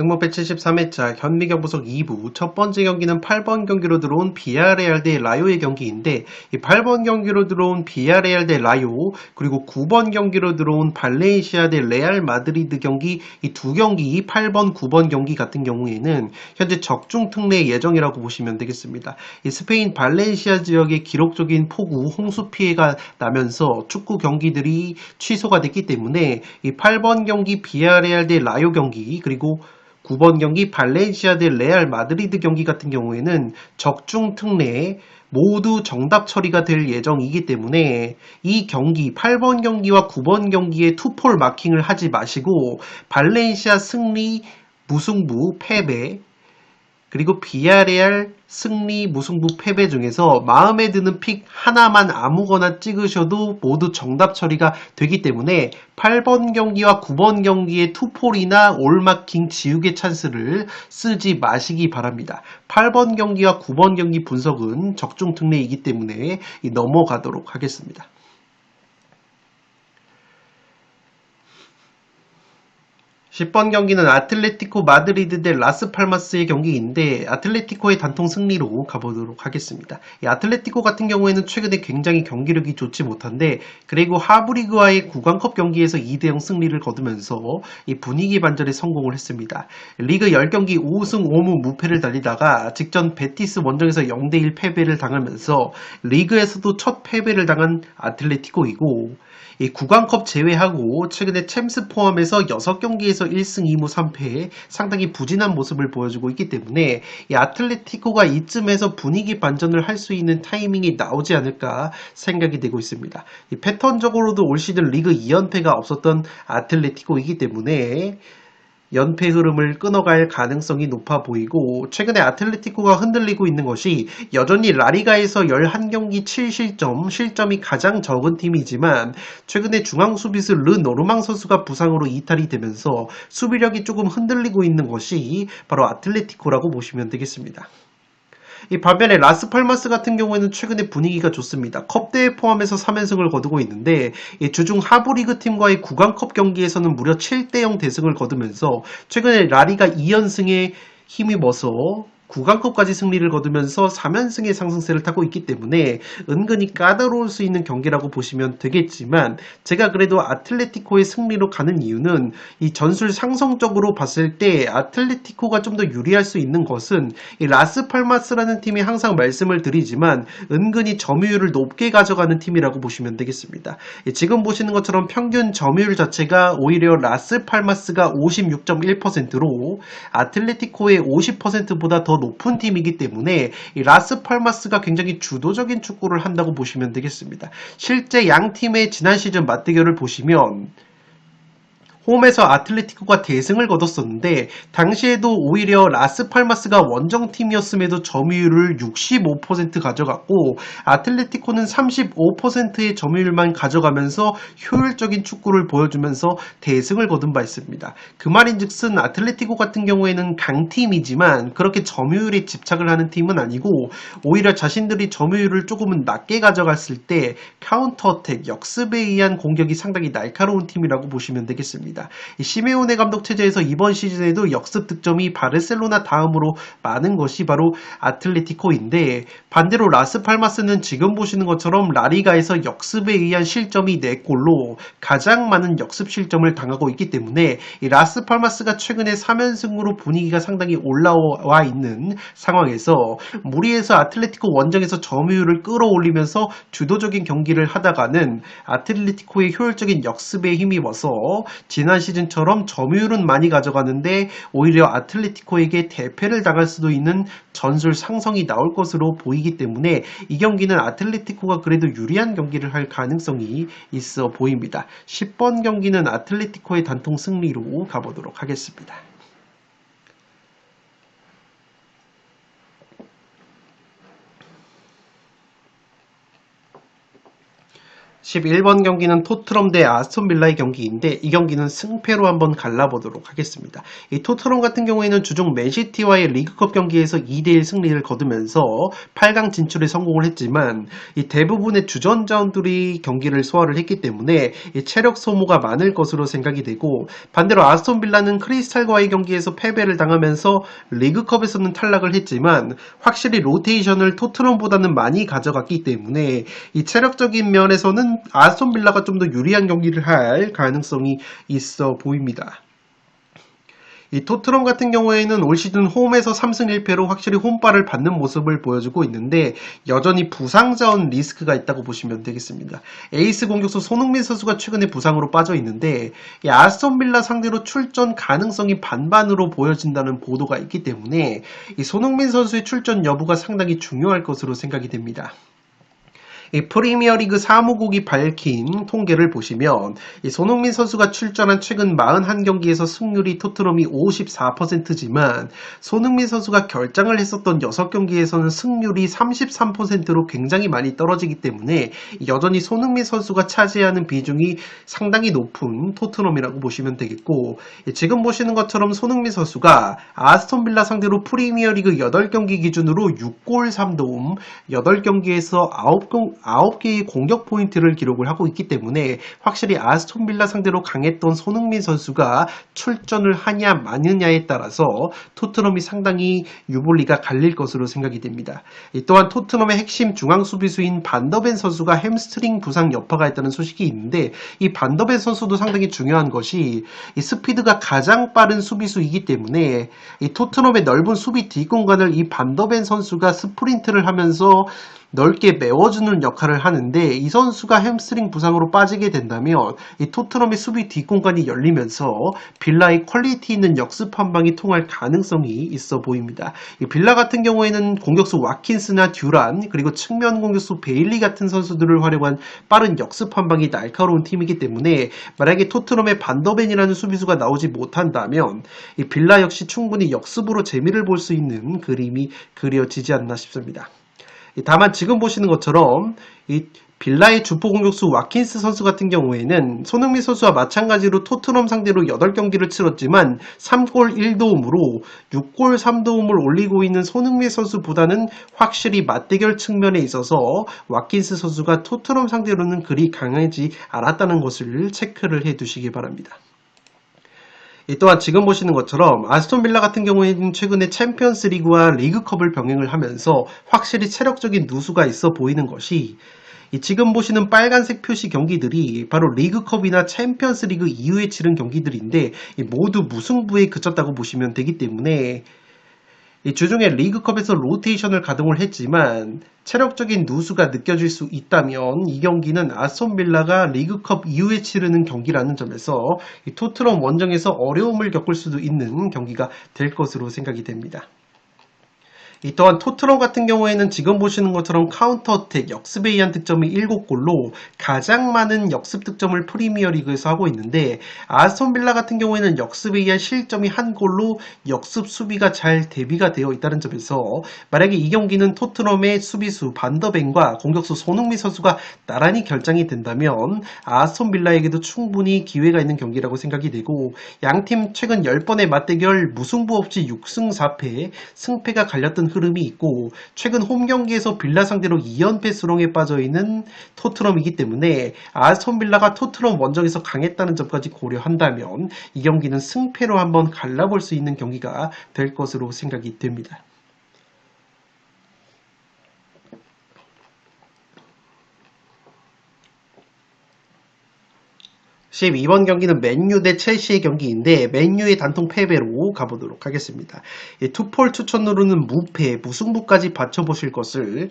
승무패 73회차 현미경보석 2부 첫 번째 경기는 8번 경기로 들어온 비아레알 대 라요의 경기인데 이 8번 경기로 들어온 비아레알 대 라요 그리고 9번 경기로 들어온 발렌시아 대 레알 마드리드 경기 이 두 경기 8번 9번 경기 같은 경우에는 현재 적중 특례 예정이라고 보시면 되겠습니다. 이 스페인 발렌시아 지역의 기록적인 폭우 홍수 피해가 나면서 축구 경기들이 취소가 됐기 때문에 이 8번 경기 비아레알 대 라요 경기 그리고 9번 경기 발렌시아 대 레알 마드리드 경기 같은 경우에는 적중 특례 모두 정답 처리가 될 예정이기 때문에 이 경기 8번 경기와 9번 경기에 투폴 마킹을 하지 마시고 발렌시아 승리, 무승부, 패배 그리고 비아레알 승리, 무승부, 패배 중에서 마음에 드는 픽 하나만 아무거나 찍으셔도 모두 정답 처리가 되기 때문에 8번 경기와 9번 경기의 투폴이나 올마킹 지우개 찬스를 쓰지 마시기 바랍니다. 8번 경기와 9번 경기 분석은 적중 특례이기 때문에 넘어가도록 하겠습니다. 10번 경기는 아틀레티코 마드리드 대 라스팔마스의 경기인데 아틀레티코의 단통 승리로 가보도록 하겠습니다. 이 아틀레티코 같은 경우에는 최근에 굉장히 경기력이 좋지 못한데 그리고 하브리그와의 구강컵 경기에서 2대0 승리를 거두면서 이 분위기 반전에 성공을 했습니다. 리그 10경기 5승 5무 무패를 달리다가 직전 베티스 원정에서 0대1 패배를 당하면서 리그에서도 첫 패배를 당한 아틀레티코이고 이 구강컵 제외하고 최근에 챔스 포함해서 6경기에서 1승 2무 3패 상당히 부진한 모습을 보여주고 있기 때문에 이 아틀레티코가 이쯤에서 분위기 반전을 할 수 있는 타이밍이 나오지 않을까 생각이 되고 있습니다. 이 패턴적으로도 올 시즌 리그 2연패가 없었던 아틀레티코이기 때문에 연패 흐름을 끊어갈 가능성이 높아 보이고 최근에 아틀레티코가 흔들리고 있는 것이 여전히 라리가에서 11경기 7실점, 실점이 가장 적은 팀이지만 최근에 중앙 수비수 르 노르망 선수가 부상으로 이탈이 되면서 수비력이 조금 흔들리고 있는 것이 바로 아틀레티코라고 보시면 되겠습니다. 이 반면에 라스팔마스 같은 경우에는 최근에 분위기가 좋습니다. 컵대회 포함해서 3연승을 거두고 있는데 주중 하브리그 팀과의 구강컵 경기에서는 무려 7대0 대승을 거두면서 최근에 라리가 2연승에 힘입어서 구강컵까지 승리를 거두면서 3연승의 상승세를 타고 있기 때문에 은근히 까다로울 수 있는 경기라고 보시면 되겠지만 제가 그래도 아틀레티코의 승리로 가는 이유는 이 전술 상성적으로 봤을 때 아틀레티코가 좀 더 유리할 수 있는 것은 이 라스팔마스라는 팀이 항상 말씀을 드리지만 은근히 점유율을 높게 가져가는 팀이라고 보시면 되겠습니다. 지금 보시는 것처럼 평균 점유율 자체가 오히려 라스팔마스가 56.1%로 아틀레티코의 50%보다 더 높은 팀이기 때문에 이 라스팔마스가 굉장히 주도적인 축구를 한다고 보시면 되겠습니다. 실제 양 팀의 지난 시즌 맞대결을 보시면 홈에서 아틀레티코가 대승을 거뒀었는데 당시에도 오히려 라스팔마스가 원정팀이었음에도 점유율을 65% 가져갔고 아틀레티코는 35%의 점유율만 가져가면서 효율적인 축구를 보여주면서 대승을 거둔 바 있습니다. 그 말인즉슨 아틀레티코 같은 경우에는 강팀이지만 그렇게 점유율에 집착을 하는 팀은 아니고 오히려 자신들이 점유율을 조금은 낮게 가져갔을 때 카운터 어택, 역습에 의한 공격이 상당히 날카로운 팀이라고 보시면 되겠습니다. 이 시메오네 감독 체제에서 이번 시즌에도 역습 득점이 바르셀로나 다음으로 많은 것이 바로 아틀레티코인데 반대로 라스팔마스는 지금 보시는 것처럼 라리가에서 역습에 의한 실점이 4골로 가장 많은 역습 실점을 당하고 있기 때문에 이 라스팔마스가 최근에 3연승으로 분위기가 상당히 올라와 있는 상황에서 무리해서 아틀레티코 원정에서 점유율을 끌어올리면서 주도적인 경기를 하다가는 아틀레티코의 효율적인 역습에 힘입어서 지난 시즌처럼 점유율은 많이 가져가는데 오히려 아틀레티코에게 대패를 당할 수도 있는 전술 상성이 나올 것으로 보이기 때문에 이 경기는 아틀레티코가 그래도 유리한 경기를 할 가능성이 있어 보입니다. 10번 경기는 아틀레티코의 단통 승리로 가보도록 하겠습니다. 11번 경기는 토트넘 대 아스톤 빌라의 경기인데 이 경기는 승패로 한번 갈라보도록 하겠습니다. 이 토트넘 같은 경우에는 주중 맨시티와의 리그컵 경기에서 2대1 승리를 거두면서 8강 진출에 성공을 했지만 이 대부분의 주전자원들이 경기를 소화를 했기 때문에 이 체력 소모가 많을 것으로 생각이 되고, 반대로 아스톤 빌라는 크리스탈과의 경기에서 패배를 당하면서 리그컵에서는 탈락을 했지만 확실히 로테이션을 토트넘보다는 많이 가져갔기 때문에 이 체력적인 면에서는 아스톤 빌라가 좀 더 유리한 경기를 할 가능성이 있어 보입니다. 이 토트넘 같은 경우에는 올 시즌 홈에서 3승 1패로 확실히 홈발을 받는 모습을 보여주고 있는데 여전히 부상 자원 리스크가 있다고 보시면 되겠습니다. 에이스 공격수 손흥민 선수가 최근에 부상으로 빠져 있는데 이 아스톤 빌라 상대로 출전 가능성이 반반으로 보여진다는 보도가 있기 때문에 이 손흥민 선수의 출전 여부가 상당히 중요할 것으로 생각이 됩니다. 이 프리미어리그 사무국이 밝힌 통계를 보시면 이 손흥민 선수가 출전한 최근 41경기에서 승률이 토트넘이 54%지만 손흥민 선수가 결장을 했었던 6경기에서는 승률이 33%로 굉장히 많이 떨어지기 때문에 여전히 손흥민 선수가 차지하는 비중이 상당히 높은 토트넘이라고 보시면 되겠고, 지금 보시는 것처럼 손흥민 선수가 아스톤 빌라 상대로 프리미어리그 8경기 기준으로 6골 3도움, 8경기에서 9개의 공격 포인트를 기록을 하고 있기 때문에 확실히 아스톤 빌라 상대로 강했던 손흥민 선수가 출전을 하냐 마느냐에 따라서 토트넘이 상당히 유불리가 갈릴 것으로 생각이 됩니다. 또한 토트넘의 핵심 중앙 수비수인 반더벤 선수가 햄스트링 부상 여파가 있다는 소식이 있는데, 이 반더벤 선수도 상당히 중요한 것이 이 스피드가 가장 빠른 수비수이기 때문에 이 토트넘의 넓은 수비 뒷공간을 이 반더벤 선수가 스프린트를 하면서 넓게 메워주는 역할을 하는데, 이 선수가 햄스트링 부상으로 빠지게 된다면 이 토트넘의 수비 뒷공간이 열리면서 빌라의 퀄리티 있는 역습 한 방이 통할 가능성이 있어 보입니다. 이 빌라 같은 경우에는 공격수 와킨스나 듀란, 그리고 측면 공격수 베일리 같은 선수들을 활용한 빠른 역습 한 방이 날카로운 팀이기 때문에 만약에 토트넘의 반더벤이라는 수비수가 나오지 못한다면 이 빌라 역시 충분히 역습으로 재미를 볼 수 있는 그림이 그려지지 않나 싶습니다. 다만 지금 보시는 것처럼 이 빌라의 주포 공격수 와킨스 선수 같은 경우에는 손흥민 선수와 마찬가지로 토트넘 상대로 8경기를 치렀지만 3골 1도움으로 6골 3도움을 올리고 있는 손흥민 선수보다는 확실히 맞대결 측면에 있어서 와킨스 선수가 토트넘 상대로는 그리 강하지 않았다는 것을 체크를 해 두시기 바랍니다. 또한 지금 보시는 것처럼 아스톤 빌라 같은 경우에는 최근에 챔피언스 리그와 리그컵을 병행을 하면서 확실히 체력적인 누수가 있어 보이는 것이, 지금 보시는 빨간색 표시 경기들이 바로 리그컵이나 챔피언스 리그 이후에 치른 경기들인데 모두 무승부에 그쳤다고 보시면 되기 때문에 주중에 리그컵에서 로테이션을 가동을 했지만 체력적인 누수가 느껴질 수 있다면 이 경기는 아스톤 빌라가 리그컵 이후에 치르는 경기라는 점에서 이 토트넘 원정에서 어려움을 겪을 수도 있는 경기가 될 것으로 생각이 됩니다. 또한 토트넘 같은 경우에는 지금 보시는 것처럼 카운터 어택, 역습에 의한 득점이 7골로 가장 많은 역습 득점을 프리미어리그에서 하고 있는데, 아스톤 빌라 같은 경우에는 역습에 의한 실점이 1골로 역습 수비가 잘 대비가 되어 있다는 점에서 만약에 이 경기는 토트넘의 수비수 반더벤과 공격수 손흥민 선수가 나란히 결장이 된다면 아스톤 빌라에게도 충분히 기회가 있는 경기라고 생각이 되고, 양팀 최근 10번의 맞대결 무승부 없이 6승 4패, 승패가 갈렸던 흐름이 있고, 최근 홈 경기에서 빌라 상대로 2연패 수렁에 빠져있는 토트넘이기 때문에 아스톤 빌라가 토트넘 원정에서 강했다는 점까지 고려한다면 이 경기는 승패로 한번 갈라볼 수 있는 경기가 될 것으로 생각이 됩니다. 12번 경기는 맨유 대 첼시의 경기인데 맨유의 단통 패배로 가보도록 하겠습니다. 투폴 추천으로는 무패, 무승부까지 받쳐보실 것을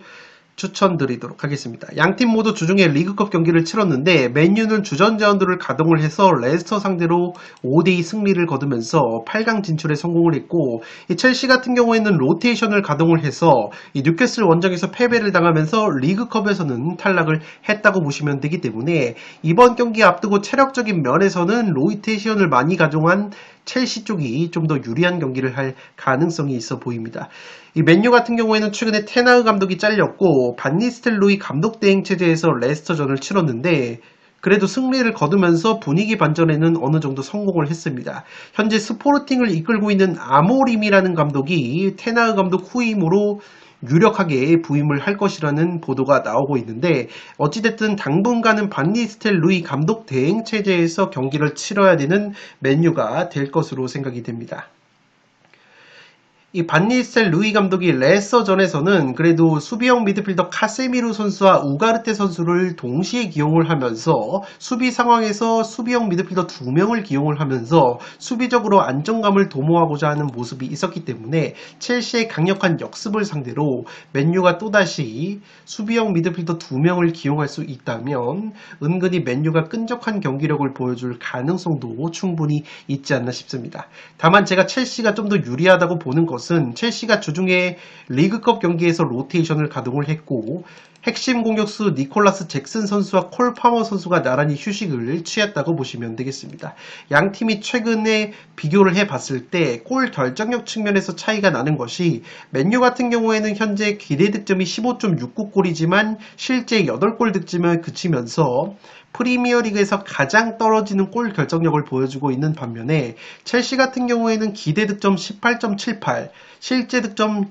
추천드리도록 하겠습니다. 양팀 모두 주중에 리그컵 경기를 치렀는데 맨유는 주전자원들을 가동을 해서 레스터 상대로 5대2 승리를 거두면서 8강 진출에 성공을 했고, 이 첼시 같은 경우에는 로테이션을 가동을 해서 이 뉴캐슬 원정에서 패배를 당하면서 리그컵에서는 탈락을 했다고 보시면 되기 때문에 이번 경기 앞두고 체력적인 면에서는 로테이션을 많이 가동한 첼시 쪽이 좀 더 유리한 경기를 할 가능성이 있어 보입니다. 이 맨유 같은 경우에는 최근에 테나흐 감독이 잘렸고 반니스텔로이 감독 대행 체제에서 레스터전을 치렀는데 그래도 승리를 거두면서 분위기 반전에는 어느 정도 성공을 했습니다. 현재 스포르팅을 이끌고 있는 아모림이라는 감독이 테나흐 감독 후임으로 유력하게 부임을 할 것이라는 보도가 나오고 있는데 어찌됐든 당분간은 반니스텔 루이 감독 대행 체제에서 경기를 치러야 되는 맨유가 될 것으로 생각이 됩니다. 이 반니스텔 루이 감독이 레서전에서는 그래도 수비형 미드필더 카세미루 선수와 우가르테 선수를 동시에 기용을 하면서 수비 상황에서 수비형 미드필더 2명을 기용을 하면서 수비적으로 안정감을 도모하고자 하는 모습이 있었기 때문에 첼시의 강력한 역습을 상대로 맨유가 또다시 수비형 미드필더 2명을 기용할 수 있다면 은근히 맨유가 끈적한 경기력을 보여줄 가능성도 충분히 있지 않나 싶습니다. 다만 제가 첼시가 좀 더 유리하다고 보는 것은 첼시가 주중에 리그컵 경기에서 로테이션을 가동을 했고 핵심 공격수 니콜라스 잭슨 선수와 콜 파머 선수가 나란히 휴식을 취했다고 보시면 되겠습니다. 양 팀이 최근에 비교를 해봤을 때 골 결정력 측면에서 차이가 나는 것이 맨유 같은 경우에는 현재 기대 득점이 15.69골이지만 실제 8골 득점에 그치면서 프리미어리그에서 가장 떨어지는 골 결정력을 보여주고 있는 반면에 첼시 같은 경우에는 기대 득점 18.78, 실제 득점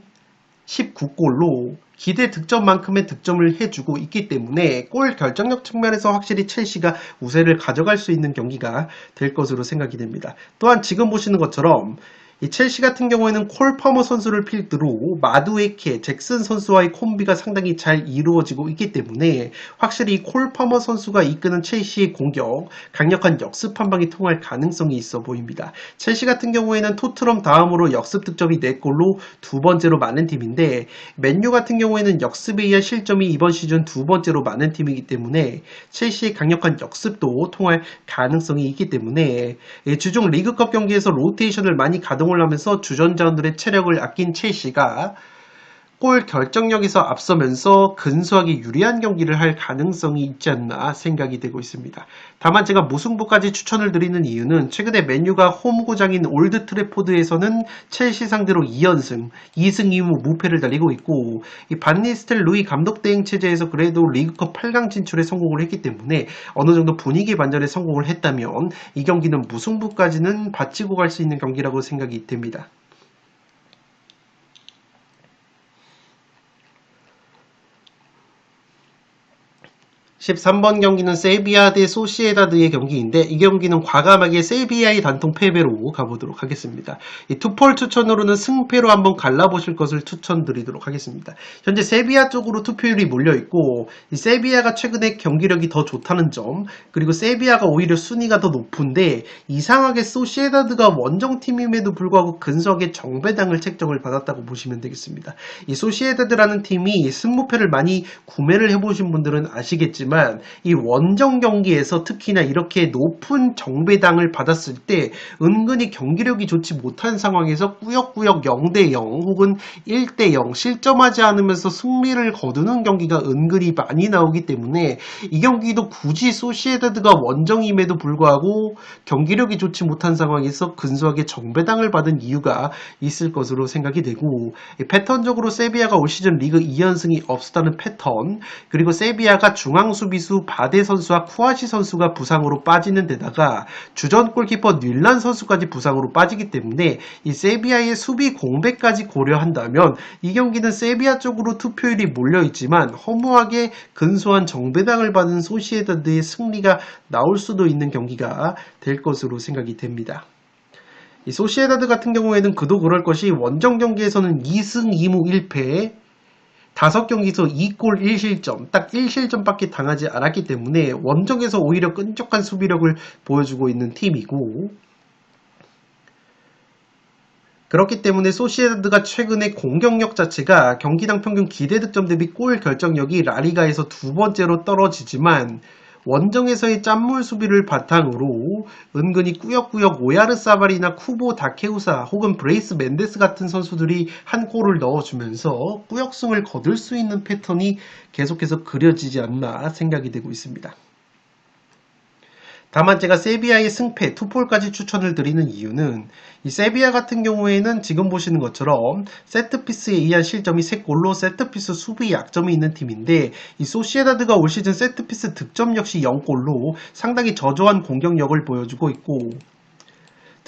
19골로 기대 득점만큼의 득점을 해주고 있기 때문에 골 결정력 측면에서 확실히 첼시가 우세를 가져갈 수 있는 경기가 될 것으로 생각이 됩니다. 또한 지금 보시는 것처럼 이 첼시 같은 경우에는 콜 퍼머 선수를 필두로 마두에케, 잭슨 선수와의 콤비가 상당히 잘 이루어지고 있기 때문에 확실히 콜 퍼머 선수가 이끄는 첼시의 공격, 강력한 역습 한 방이 통할 가능성이 있어 보입니다. 첼시 같은 경우에는 토트넘 다음으로 역습 득점이 4골로 두 번째로 많은 팀인데 맨유 같은 경우에는 역습에 의한 실점이 이번 시즌 두 번째로 많은 팀이기 때문에 첼시의 강력한 역습도 통할 가능성이 있기 때문에 주중 리그컵 경기에서 로테이션을 많이 가동을 하면서 주전자들의 체력을 아낀 첼시가 골 결정력에서 앞서면서 근소하게 유리한 경기를 할 가능성이 있지 않나 생각이 되고 있습니다. 다만 제가 무승부까지 추천을 드리는 이유는 최근에 맨유가 홈구장인 올드 트래포드에서는 첼시 상대로 2연승, 2승 2무 무패를 달리고 있고 이 반니스텔 루이 감독 대행 체제에서 그래도 리그컵 8강 진출에 성공을 했기 때문에 어느 정도 분위기 반전에 성공을 했다면 이 경기는 무승부까지는 바치고 갈 수 있는 경기라고 생각이 됩니다. 13번 경기는 세비야 대 소시에다드의 경기인데 이 경기는 과감하게 세비야의 단통 패배로 가보도록 하겠습니다. 이 투폴 추천으로는 승패로 한번 갈라보실 것을 추천드리도록 하겠습니다. 현재 세비야 쪽으로 투표율이 몰려있고 이 세비야가 최근에 경기력이 더 좋다는 점 그리고 세비야가 오히려 순위가 더 높은데 이상하게 소시에다드가 원정팀임에도 불구하고 근소하게 정배당을 책정을 받았다고 보시면 되겠습니다. 이 소시에다드라는 팀이 승무패를 많이 구매를 해보신 분들은 아시겠지만 이 원정 경기에서 특히나 이렇게 높은 정배당을 받았을 때 은근히 경기력이 좋지 못한 상황에서 꾸역꾸역 0대0 혹은 1대0 실점하지 않으면서 승리를 거두는 경기가 은근히 많이 나오기 때문에 이 경기도 굳이 소시에다드가 원정임에도 불구하고 경기력이 좋지 못한 상황에서 근소하게 정배당을 받은 이유가 있을 것으로 생각이 되고 패턴적으로 세비야가 올 시즌 리그 2연승이 없었다는 패턴 그리고 세비야가 중앙 수비수 바데 선수와 쿠아시 선수가 부상으로 빠지는 데다가 주전 골키퍼 닐란 선수까지 부상으로 빠지기 때문에 이 세비야의 수비 공백까지 고려한다면 이 경기는 세비야 쪽으로 투표율이 몰려있지만 허무하게 근소한 정배당을 받은 소시에다드의 승리가 나올 수도 있는 경기가 될 것으로 생각이 됩니다. 이 소시에다드 같은 경우에는 그도 그럴 것이 원정 경기에서는 2승 2무 1패 5경기에서 2골 1실점, 딱 1실점밖에 당하지 않았기 때문에 원정에서 오히려 끈적한 수비력을 보여주고 있는 팀이고 그렇기 때문에 소시에다드가 최근에 공격력 자체가 경기당 평균 기대 득점 대비 골 결정력이 라리가에서 두 번째로 떨어지지만 원정에서의 짠물 수비를 바탕으로 은근히 꾸역꾸역 오야르사발이나 쿠보 다케우사 혹은 브레이스 멘데스 같은 선수들이 한 골을 넣어주면서 꾸역승을 거둘 수 있는 패턴이 계속해서 그려지지 않나 생각이 되고 있습니다. 다만 제가 세비야의 승패, 투폴까지 추천을 드리는 이유는 이 세비야 같은 경우에는 지금 보시는 것처럼 세트피스에 의한 실점이 3골로 세트피스 수비 약점이 있는 팀인데 이 소시에다드가 올 시즌 세트피스 득점 역시 0골로 상당히 저조한 공격력을 보여주고 있고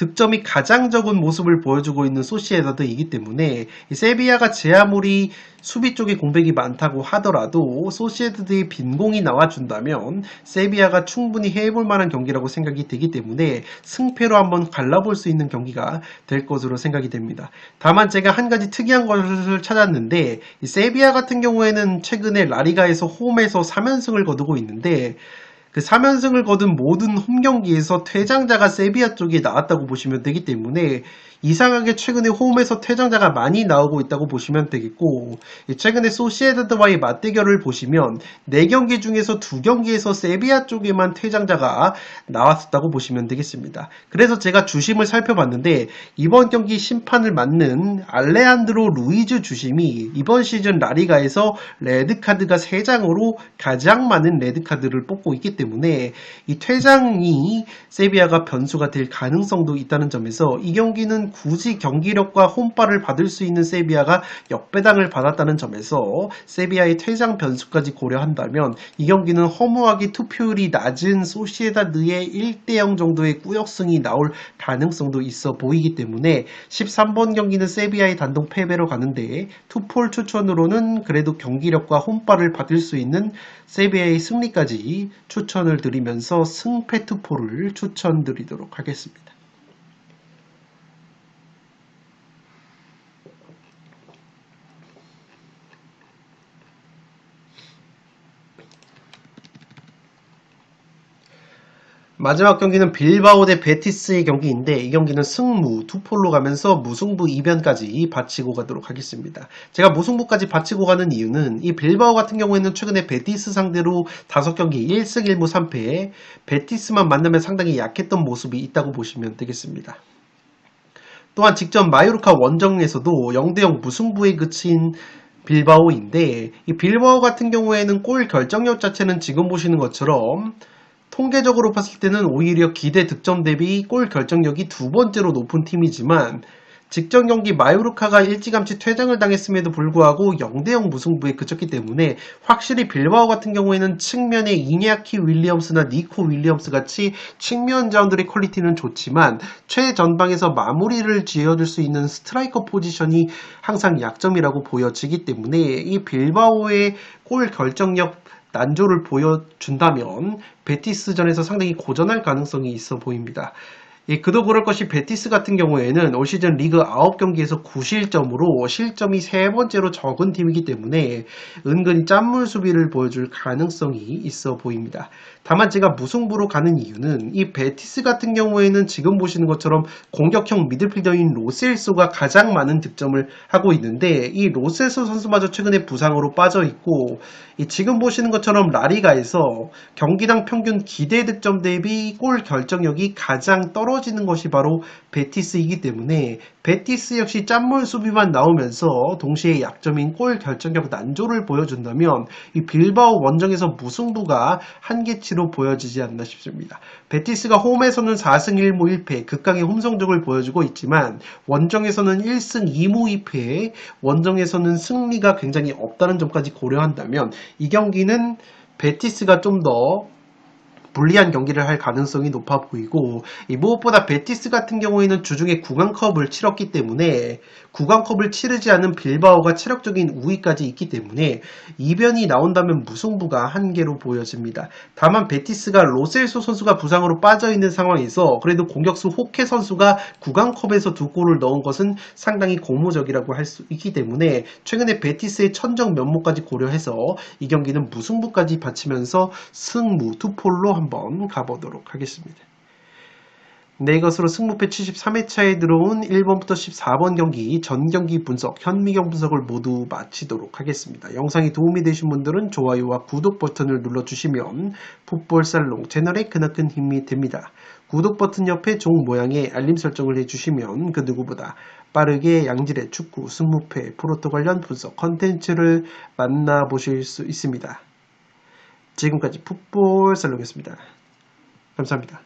득점이 가장 적은 모습을 보여주고 있는 소시에다드이기 때문에 세비야가 제 아무리 수비 쪽에 공백이 많다고 하더라도 소시에다드의 빈공이 나와준다면 세비야가 충분히 해볼 만한 경기라고 생각이 되기 때문에 승패로 한번 갈라볼 수 있는 경기가 될 것으로 생각이 됩니다. 다만 제가 한 가지 특이한 것을 찾았는데 세비야 같은 경우에는 최근에 라리가에서 홈에서 3연승을 거두고 있는데 그 3연승을 거둔 모든 홈 경기에서 퇴장자가 세비야 쪽에 나왔다고 보시면 되기 때문에 이상하게 최근에 홈에서 퇴장자가 많이 나오고 있다고 보시면 되겠고 최근에 소시에다드와의 맞대결을 보시면 4경기 중에서 2경기에서 세비야 쪽에만 퇴장자가 나왔었다고 보시면 되겠습니다. 그래서 제가 주심을 살펴봤는데 이번 경기 심판을 맡는 알레한드로 루이즈 주심이 이번 시즌 라리가에서 레드카드가 3장으로 가장 많은 레드카드를 뽑고 있기 때문에 이 퇴장이 세비야가 변수가 될 가능성도 있다는 점에서 이 경기는 굳이 경기력과 홈발을 받을 수 있는 세비야가 역배당을 받았다는 점에서 세비야의 퇴장 변수까지 고려한다면 이 경기는 허무하게 투표율이 낮은 소시에다드의 1대0 정도의 꾸역승이 나올 가능성도 있어 보이기 때문에 13번 경기는 세비야의 단독 패배로 가는데 투폴 추천으로는 그래도 경기력과 홈발을 받을 수 있는 세비야의 승리까지 추천을 드리면서 승패 투포를 추천드리도록 하겠습니다. 마지막 경기는 빌바오 대 베티스의 경기인데 이 경기는 승무, 투폴로 가면서 무승부 2변까지 바치고 가도록 하겠습니다. 제가 무승부까지 바치고 가는 이유는 이 빌바오 같은 경우에는 최근에 베티스 상대로 5경기 1승 1무 3패 베티스만 만나면 상당히 약했던 모습이 있다고 보시면 되겠습니다. 또한 직전 마요르카 원정에서도 0대0 무승부에 그친 빌바오인데 이 빌바오 같은 경우에는 골 결정력 자체는 지금 보시는 것처럼 통계적으로 봤을 때는 오히려 기대 득점 대비 골 결정력이 2번째로 높은 팀이지만 직전 경기 마요르카가 일찌감치 퇴장을 당했음에도 불구하고 0대0 무승부에 그쳤기 때문에 확실히 빌바오 같은 경우에는 측면에 이냐키 윌리엄스나 니코 윌리엄스 같이 측면 자원들의 퀄리티는 좋지만 최전방에서 마무리를 지어줄 수 있는 스트라이커 포지션이 항상 약점이라고 보여지기 때문에 이 빌바오의 골 결정력 난조를 보여준다면 베티스전에서 상당히 고전할 가능성이 있어 보입니다. 그도 그럴 것이 베티스 같은 경우에는 올 시즌 리그 9경기에서 9실점으로 실점이 3번째로 적은 팀이기 때문에 은근히 짠물 수비를 보여줄 가능성이 있어 보입니다. 다만 제가 무승부로 가는 이유는 이 베티스 같은 경우에는 지금 보시는 것처럼 공격형 미드필더인 로셀소가 가장 많은 득점을 하고 있는데 이 로셀소 선수마저 최근에 부상으로 빠져 있고 지금 보시는 것처럼 라리가에서 경기당 평균 기대 득점 대비 골 결정력이 가장 떨어지는 것이 바로 베티스이기 때문에 베티스 역시 짠물 수비만 나오면서 동시에 약점인 골 결정력 난조를 보여준다면 이 빌바오 원정에서 무승부가 한계치로 보여지지 않나 싶습니다. 베티스가 홈에서는 4승 1무 1패 극강의 홈 성적을 보여주고 있지만 원정에서는 1승 2무 2패 원정에서는 승리가 굉장히 없다는 점까지 고려한다면 이 경기는 베티스가 좀 더 불리한 경기를 할 가능성이 높아 보이고 무엇보다 베티스 같은 경우에는 주중에 구강컵을 치렀기 때문에 구강컵을 치르지 않은 빌바오가 체력적인 우위까지 있기 때문에 이변이 나온다면 무승부가 한계로 보여집니다. 다만 베티스가 로셀소 선수가 부상으로 빠져있는 상황에서 그래도 공격수 호케 선수가 구강컵에서 2골을 넣은 것은 상당히 고무적이라고 할 수 있기 때문에 최근에 베티스의 천정 면모까지 고려해서 이 경기는 무승부까지 바치면서 승무 투폴로 한번 가보도록 하겠습니다. 네, 이것으로 승무패 73회차에 들어온 1번부터 14번 경기 전경기 분석, 현미경 분석을 모두 마치도록 하겠습니다. 영상이 도움이 되신 분들은 좋아요와 구독 버튼을 눌러주시면 풋볼살롱 채널에 크나큰 힘이 됩니다. 구독 버튼 옆에 종 모양의 알림 설정을 해주시면 그 누구보다 빠르게 양질의 축구, 승무패, 프로토 관련 분석 컨텐츠를 만나보실 수 있습니다. 지금까지 풋볼살롱이었습니다. 감사합니다.